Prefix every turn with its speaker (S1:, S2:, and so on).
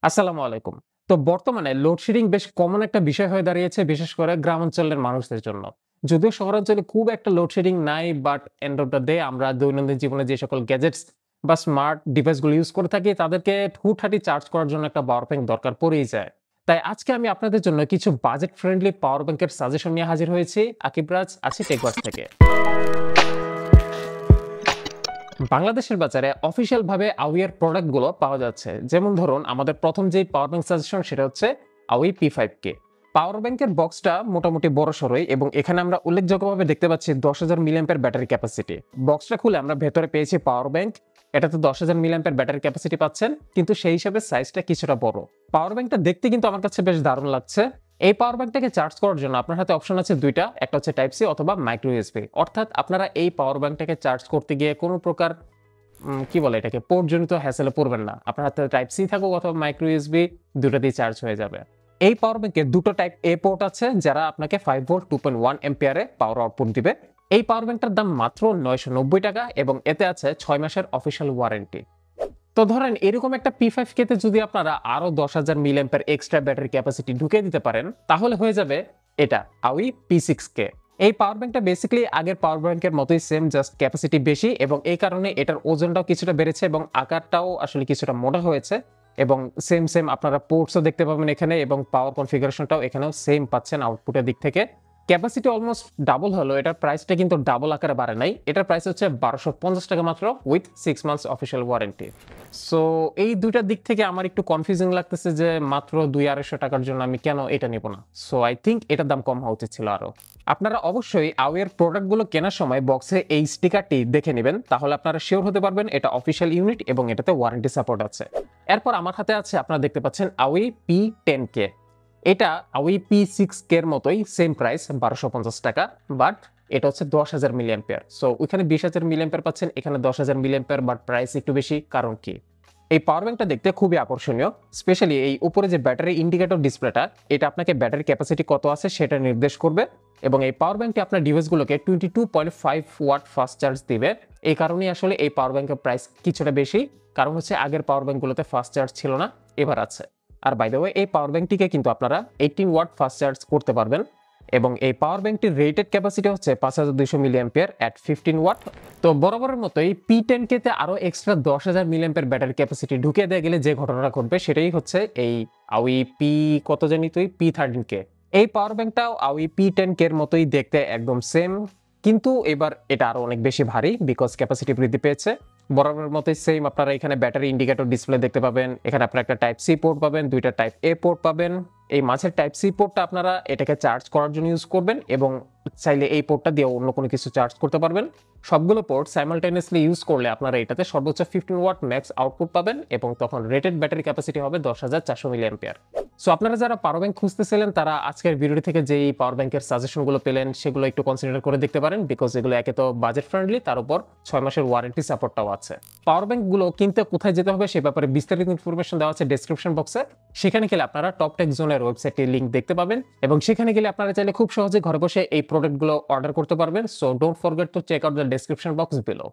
S1: আসসালামু আলাইকুম। তো বর্তমানে লোডশেডিং বেশ কমন একটা বিষয় হয়ে দাঁড়িয়েছে, বিশেষ করে গ্রামাঞ্চলের মানুষদের জন্য। যদিও শহরাঞ্চলে খুব একটা লোডশেডিং নাই, but end of the day আমরা দৈনন্দিন জীবনে যে সকল গ্যাজেটস বা স্মার্ট ডিভাইসগুলো ইউজ করে থাকি, তাদেরকে হুটহাটি চার্জ করার জন্য একটা পাওয়ার ব্যাংক দরকার পড়েই যায়। তাই আজকে আমি আপনাদের জন্য কিছু বাজেট ফ্রেন্ডলি পাওয়ার ব্যাংকের সাজেশন নিয়ে হাজির হয়েছি। আকিব রাজ আছি টেকওয়ার্স থেকে। বাংলাদেশের বাজারে অফিসিয়াল ভাবে আউই এর প্রোডাক্ট গুলো পাওয়া যাচ্ছে। যেমন ধরুন, আমাদের প্রথম যেই পাওয়ার ব্যাংক সাজেশন সেটা হচ্ছে আউই P5K। পাওয়ার ব্যাংকের বক্সটা মোটামুটি বড় সড়ই এবং এখানে আমরা উল্লেখযোগ্যভাবে দেখতে পাচ্ছি 10,000 মিলিঅ্যাম্পিয়ার ব্যাটারি ক্যাপাসিটি। বক্সটা খুলে আমরা ভেতরে পেয়েছি পাওয়ার ব্যাংক। এটাতে 10,000 মিলিঅ্যাম্পিয়ার ব্যাটারি ক্যাপাসিটি পাচ্ছেন, কিন্তু সেই হিসাবে সাইজটা কিছুটা বড়। পাওয়ার ব্যাংকটা দেখতে কিন্তু আমার কাছে বেশ দারুণ লাগছে। এই পাওয়ার ব্যাংকটাকে চার্জ করার জন্য আপনার হাতে অপশন আছে দুইটা, একটা হচ্ছে টাইপ সি অথবা মাইক্রো ইউএসবি। অর্থাৎ আপনারা এই পাওয়ার ব্যাংকটাকে চার্জ করতে গিয়ে কোনো প্রকার কি বলে এটাকে, পোর্ট জনিত হ্যাসেলে পড়বেন না। আপনার হাতে টাইপ সি থাকুক অথবা মাইক্রো ইউএসবি, দুটোতেই চার্জ হয়ে যাবে। এই পাওয়ার ব্যাংকে দুটো টাইপ এ পোর্ট আছে, যারা আপনাকে 5 ভোল্ট 2.1 এম্পিয়ারে পাওয়ার আউটপুট দিবে। এই পাওয়ার ব্যাংকটার দাম মাত্র 990 টাকা এবং এতে আছে 6 মাসের অফিসিয়াল ওয়ারেন্টি। তো ধরেন এরকম একটা P5K তে যদি আপনারা আরো 10,000 মিলিঅ্যাম্পিয়ার এক্সট্রা ব্যাটারি ক্যাপাসিটি ঢুকিয়ে দিতে পারেন, তাহলে হয়ে যাবে এটা আউই P6K। এই পাওয়ার ব্যাংকটা বেসিক্যালি আগের পাওয়ার ব্যাংকের মতোই সেম, জাস্ট ক্যাপাসিটি বেশি এবং এই কারণে এটার ওজনটাও কিছুটা বেড়েছে এবং আকারটাও আসলে কিছুটা মোটা হয়েছে। এবং সেম আপনারা পোর্টসও দেখতে পাবেন এখানে এবং পাওয়ার কনফিগারেশনটাও এখানেও সেম পাচ্ছেন আউটপুটের দিক থেকে। ক্যাপাসিটি অলমোস্ট ডাবল হলো, এটার প্রাইসটা কিন্তু ডাবল আকারে বাড়ে নাই। এটার প্রাইস হচ্ছে 1250 টাকা মাত্র, with 6 months official warranty. So এই দুইটার দিক থেকে আমার একটু কনফিউজিং লাগতেছে যে মাত্র 200-250 টাকার জন্য আমি কেন এটা নিব না। সো আই থিঙ্ক এটার দাম কম হওয়া উচিত ছিল আরো। আপনারা অবশ্যই আওয়ের প্রোডাক্টগুলো কেনার সময় বক্সে এই স্টিকারটি দেখে নেবেন, তাহলে আপনারা শিওর হতে পারবেন এটা অফিসিয়াল ইউনিট এবং এটাতে ওয়ারেন্টি সাপোর্ট আছে। এরপর আমার হাতে আছে, আপনারা দেখতে পাচ্ছেন আওই P10K। এটা আওই P6K এর মতোই সেম প্রাইস 1250 টাকা, বাট এটা হচ্ছে 10,000 মিলিঅ্যাম্পিয়ার। সো ওইখানে 20,000 মিলিঅ্যাম্পিয়ার পাচ্ছেন, এখানে 10,000 মিলিঅ্যাম্পিয়ার, বাট প্রাইস একটু বেশি। কারণ কি? এই পাওয়ার ব্যাংকটা দেখতে খুবই আকর্ষণীয়। স্পেশালি এই উপরে যে ব্যাটারি ইন্ডিকেটর ডিসপ্লেটা, এটা আপনাকে ব্যাটারি ক্যাপাসিটি কত আছে সেটা নির্দেশ করবে এবং এই পাওয়ার ব্যাংকটি আপনার ডিভাইসগুলোকে 22.5 ওয়াট ফাস্ট চার্জ দিবে। এই কারণেই আসলে এই পাওয়ার ব্যাংকের প্রাইস কিছুটা বেশি। কারণ হচ্ছে আগের পাওয়ার ব্যাংকগুলোতে ফাস্ট চার্জ ছিল না, এবার আছে। আর বাই দ্য ওয়ে, এই পাওয়ার ব্যাংকটিকে কিন্তু আপনারা 18 ওয়াট ফাস্ট চার্জ করতে পারবেন এবং এই পাওয়ার ব্যাংকটির রেটেড ক্যাপাসিটি হচ্ছে 5200 মিলিঅ্যাম্পিয়ার এট 15 ওয়াট। তো বরাবরের মতোই P10K তে আরো এক্সট্রা 10,000 মিলিঅ্যাম্পিয়ার ব্যাটারি ক্যাপাসিটি ঢুকিয়ে দেওয়া গেলে যে ঘটনাটা ঘটবে সেটাই হচ্ছে এই আওই কত জানি তুই P13K। এই পাওয়ার ব্যাংকটাও আওই P10K এর মতোই দেখতে একদম সেম, কিন্তু এবার এটা আরো অনেক বেশি ভারী বিকজ ক্যাপাসিটি বৃদ্ধি পেয়েছে। বরাবরের মতোই সেম, আপনারা এখানে ব্যাটারি ইন্ডিকেটর ডিসপ্লে দেখতে পাবেন। এখানে আপনারা একটা টাইপ সি পোর্ট পাবেন, দুইটা টাইপ এ পোর্ট পাবেন। এই মাঝের টাইপ সি পোর্টটা আপনারা এটাকে চার্জ করার জন্য ইউজ করবেন এবং চাইলে এই পোর্টটা দিয়ে অন্য কোনো কিছু চার্জ করতে পারবেন। সবগুলো পোর্ট সাইমালটেনিয়াসলি ইউজ করলে আপনারা এটাতে সর্বোচ্চ 15 ওয়াট ম্যাক্স আউটপুট পাবেন এবং তখন রেটেড ব্যাটারি ক্যাপাসিটি হবে 10,400 মিলিঅ্যাম্পিয়ার। সো আপনারা যারা পাওয়ার ব্যাংক খুঁজতেছিলেন, তারা আজকের ভিডিও থেকে যেই পাওয়ার ব্যাংকের সাজেশনগুলো পেলেন সেগুলো একটু কনসিডার করে দেখতে পারেন, বিকজ এগুলো একে তো বাজেট ফ্রেন্ডলি, তার উপর 6 মাসের ওয়ারেন্টি সাপোর্টটাও আছে। পাওয়ার ব্যাংকগুলো কিনতে কোথায় যেতে হবে সে ব্যাপারে বিস্তারিত ইনফরমেশন দেওয়া আছে ডেসক্রিপশন বক্সে। সেখানে গেলে আপনারা টপ টেক জোনের ওয়েবসাইটের লিংক দেখতে পাবেন এবং সেখানে গেলে আপনারা চাইলে খুব সহজে ঘরে বসে এই প্রোডাক্টগুলো অর্ডার করতে পারবেন। So don't forget to check out the description box below.